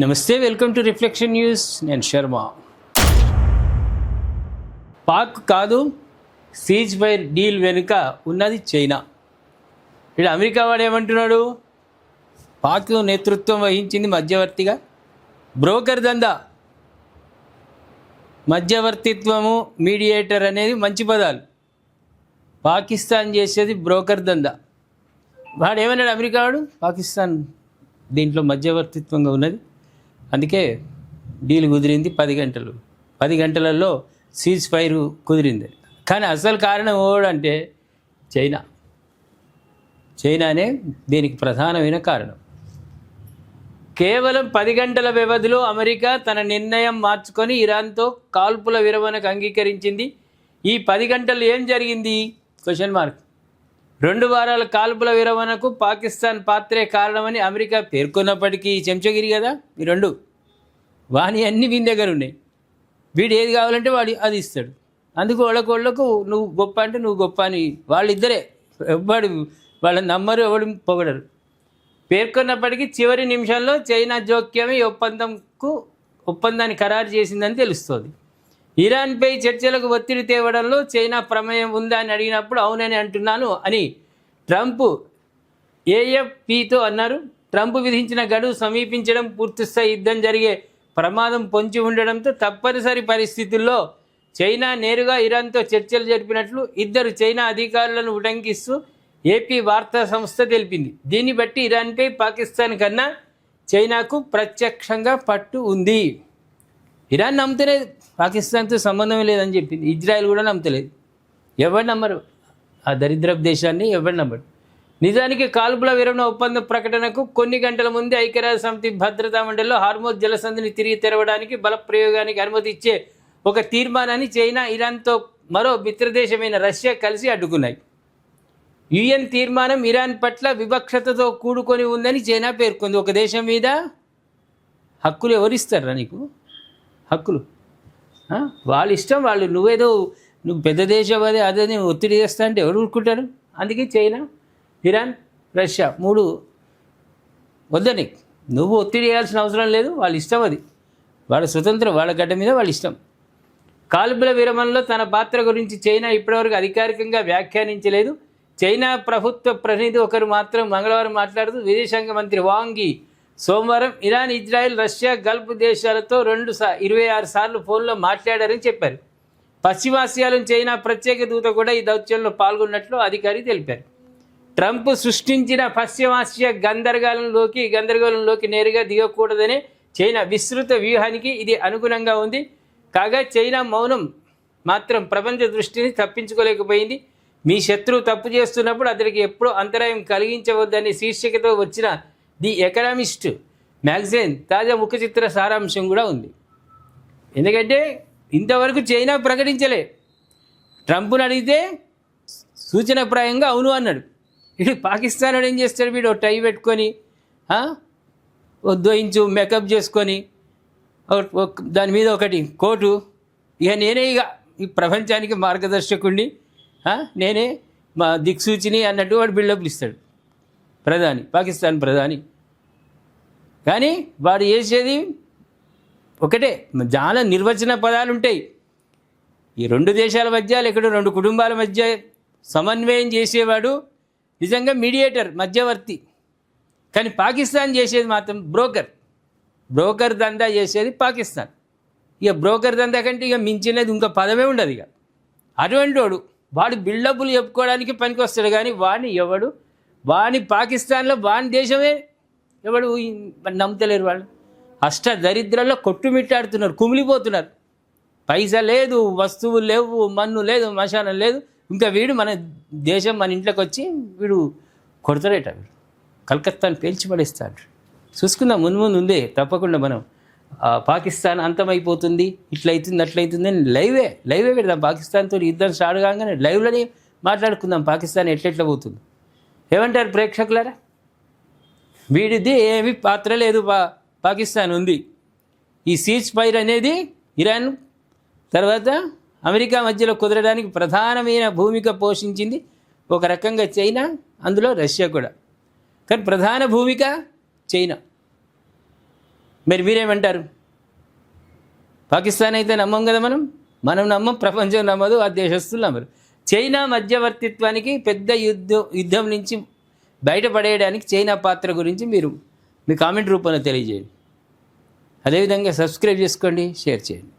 నమస్తే, welcome to reflection news. నేను శర్మ. పాక్ కాదు, సీజ్ ఫైర్ డీల్ వెనుక ఉన్నది చైనా. ఇక్కడ అమెరికా వాడు ఏమంటున్నాడు? పాక్ నేతృత్వం వహించింది మధ్యవర్తిగా, బ్రోకర్ దందా. మధ్యవర్తిత్వము, మీడియేటర్ అనేది మంచి పదాలు. పాకిస్తాన్ చేసేది బ్రోకర్ దందా. వాడు ఏమన్నాడు? అమెరికా వాడు పాకిస్తాన్ దీంట్లో మధ్యవర్తిత్వంగా ఉన్నది, అందుకే డీల్ కుదిరింది. 10 గంటలలో సీజ్ ఫైర్ కుదిరింది. కానీ అసలు కారణం ఎవడంటే చైనానే దీనికి ప్రధానమైన కారణం. కేవలం 10 గంటల వ్యవధిలో అమెరికా తన నిర్ణయం మార్చుకొని ఇరాన్తో కాల్పుల విరమణకు అంగీకరించింది. ఈ 10 గంటలు ఏం జరిగింది? Question mark. 2 వారాల కాల్పుల విరమణకు పాకిస్తాన్ పాత్రే కారణమని అమెరికా పేర్కొన్నప్పటికీ చెంచగిరి కదా ఈ రెండు. వాని అన్నీ వీని దగ్గర ఉన్నాయి. వీడు ఏది కావాలంటే వాడు అది ఇస్తాడు. అందుకు వాళ్ళకు నువ్వు గొప్ప అంటే నువ్వు గొప్ప అని వాళ్ళిద్దరే. ఎవ్వడు వాళ్ళని నమ్మరు, ఎవడు పొగడరు. పేర్కొన్నప్పటికీ చివరి నిమిషంలో చైనా జోక్యమే ఒప్పందాన్ని ఖరారు చేసిందని తెలుస్తోంది. ఇరాన్పై చర్చలకు ఒత్తిడి తేవడంలో చైనా ప్రమేయం ఉందా అని అడిగినప్పుడు అవునని అంటున్నాను అని ట్రంప్ ఏఎఫ్పితో అన్నారు. ట్రంప్ విధించిన గడువు సమీపించడం, పూర్తిస్థాయి యుద్ధం జరిగే ప్రమాదం పొంచి ఉండడంతో తప్పనిసరి పరిస్థితుల్లో చైనా నేరుగా ఇరాన్తో చర్చలు జరిపినట్లు ఇద్దరు చైనా అధికారులను ఉటంకిస్తూ ఏపీ వార్తా సంస్థ తెలిపింది. దీన్ని బట్టి ఇరాన్పై పాకిస్తాన్ కన్నా చైనాకు ప్రత్యక్షంగా పట్టు ఉంది. ఇరాన్ నమ్ముతలేదు, పాకిస్తాన్తో సంబంధం లేదని చెప్పింది. ఇజ్రాయెల్ కూడా నమ్మతలేదు. ఎవరు నమ్మరు ఆ దరిద్రపు దేశాన్ని, ఎవరు నమ్మరు. నిజానికి కాల్పుల విరమణ ఒప్పంద ప్రకటనకు కొన్ని గంటల ముందే ఐక్యరాజ్య సమితి భద్రతా మండలిలో హార్మోజ్ జలసంధిని తిరిగి తెరవడానికి బలప్రయోగానికి అనుమతి ఇచ్చే ఒక తీర్మానాన్ని చైనా, ఇరాన్తో మరో మిత్రదేశమైన రష్యా కలిసి అడ్డుకున్నాయి. యుఎన్ తీర్మానం ఇరాన్ పట్ల వివక్షతతో కూడుకొని ఉందని చైనా పేర్కొంది. ఒక దేశం మీద హక్కులు ఎవరిస్తారా నీకు? హక్కులు వాళ్ళ ఇష్టం. వాళ్ళు నువ్వు పెద్ద దేశం అదే ఒత్తిడి చేస్తా అంటే ఎవరు ఊరుకుంటారు? అందుకే చైనా, ఇరాన్, రష్యా 3 వద్దని. నువ్వు ఒత్తిడి చేయాల్సిన అవసరం లేదు, వాళ్ళ ఇష్టం అది. వాళ్ళ స్వతంత్రం, వాళ్ళ గడ్డ మీద వాళ్ళ ఇష్టం. కాల్పుల విరమణలో తన పాత్ర గురించి చైనా ఇప్పటివరకు అధికారికంగా వ్యాఖ్యానించలేదు. చైనా ప్రభుత్వ ప్రతినిధి ఒకరు మాత్రం మంగళవారం మాట్లాడుతూ విదేశాంగ మంత్రి వాంగ్ యి సోమవారం ఇరాన్, ఇజ్రాయెల్, రష్యా, గల్ఫ్ దేశాలతో 26 సార్లు ఫోన్లో మాట్లాడారని చెప్పారు. పశ్చిమాసియాలోని చైనా ప్రత్యేక దూత కూడా ఈ దౌత్యంలో పాల్గొన్నట్లు అధికారి తెలిపారు. ట్రంప్ సృష్టించిన పశ్చిమాసియా గందరగోళంలోకి నేరుగా దిగకూడదనే చైనా విస్తృత వ్యూహానికి ఇది అనుగుణంగా ఉంది. కాగా చైనా మౌనం మాత్రం ప్రపంచ దృష్టిని తప్పించుకోలేకపోయింది. మీ శత్రువు తప్పు చేస్తున్నప్పుడు అతనికి ఎప్పుడూ అంతరాయం కలిగించవద్దని శీర్షికతో వచ్చిన ది ఎకనామిస్ట్ మ్యాగజైన్ తాజా ముఖచిత్ర సారాంశం కూడా ఉంది. ఎందుకంటే ఇంతవరకు చైనా ప్రకటించలే. ట్రంప్ను అడిగితే సూచనప్రాయంగా అవును అన్నాడు. ఇటు పాకిస్తాన్ వాడు ఏం చేస్తాడు? వీడు టై పెట్టుకొని ఉద్వయించు మేకప్ చేసుకొని దాని మీద ఒకటి కోటు, నేనే ఈ ప్రపంచానికి మార్గదర్శకుడిని, నేనే మా దిక్సూచిని అన్నట్టు వాడు బిల్డప్లు ఇస్తాడు ప్రధాని, పాకిస్తాన్ ప్రధాని. కానీ వాడు చేసేది ఒకటే. చాలా నిర్వచన పదాలు ఉంటాయి. ఈ 2 దేశాల మధ్య లేకపోతే 2 కుటుంబాల మధ్య సమన్వయం చేసేవాడు నిజంగా మీడియేటర్, మధ్యవర్తి. కానీ పాకిస్తాన్ చేసేది మాత్రం బ్రోకర్ దందా చేసేది పాకిస్తాన్. ఇక బ్రోకర్ దందా కంటే ఇక మించినది ఇంకా పదమే ఉండదు. ఇక అటువంటి వాడు బిల్డప్లు చెప్పుకోవడానికి పనికి వస్తాడు. కానీ వాడిని పాకిస్తాన్లో వాని దేశమే ఎవడు నమ్ముతలేరు. వాళ్ళు దరిద్రంలో కొట్టుమిట్టాడుతున్నారు, కుమిలిపోతున్నారు. పైసా లేదు, వస్తువులు లేవు, మన్ను లేదు, మశానం లేదు. ఇంకా వీడు మన దేశం, మన ఇంట్లోకి వచ్చి వీడు కొడతాడేట. వీడు కలకత్తాను పేల్చిపడేస్తాడు. చూసుకుందాం, ముందు ఉందే తప్పకుండా. మనం పాకిస్తాన్ అంతమైపోతుంది, ఇట్లయితుంది అట్లయితుంది అని లైవే పెడదాం. పాకిస్తాన్తో యుద్ధం స్టార్ట్ కాగానే లైవ్లోనే మాట్లాడుకుందాం పాకిస్తాన్ ఎట్లెట్లా పోతుంది. ఏమంటారు ప్రేక్షకులారా? వీడిది ఏమి పాత్ర లేదు, పాకిస్తాన్ ఉంది. ఈ సీజ్ ఫైర్ అనేది ఇరాన్ తర్వాత అమెరికా మధ్యలో కుదరడానికి ప్రధానమైన భూమిక పోషించింది ఒక రకంగా చైనా, అందులో రష్యా కూడా. కానీ ప్రధాన భూమిక చైనా. మరి మీరేమంటారు? పాకిస్తాన్ అయితే నమ్మం కదా, మనం నమ్మం, ప్రపంచం నమ్మదు, ఆ దేశస్తులు నమ్మరు. చైనా మధ్యవర్తిత్వానికి పెద్ద యుద్ధం నుంచి బయటపడేయడానికి చైనా పాత్ర గురించి మీరు మీ కామెంట్ రూపంలో తెలియజేయండి. అదేవిధంగా సబ్స్క్రైబ్ చేసుకోండి, షేర్ చేయండి.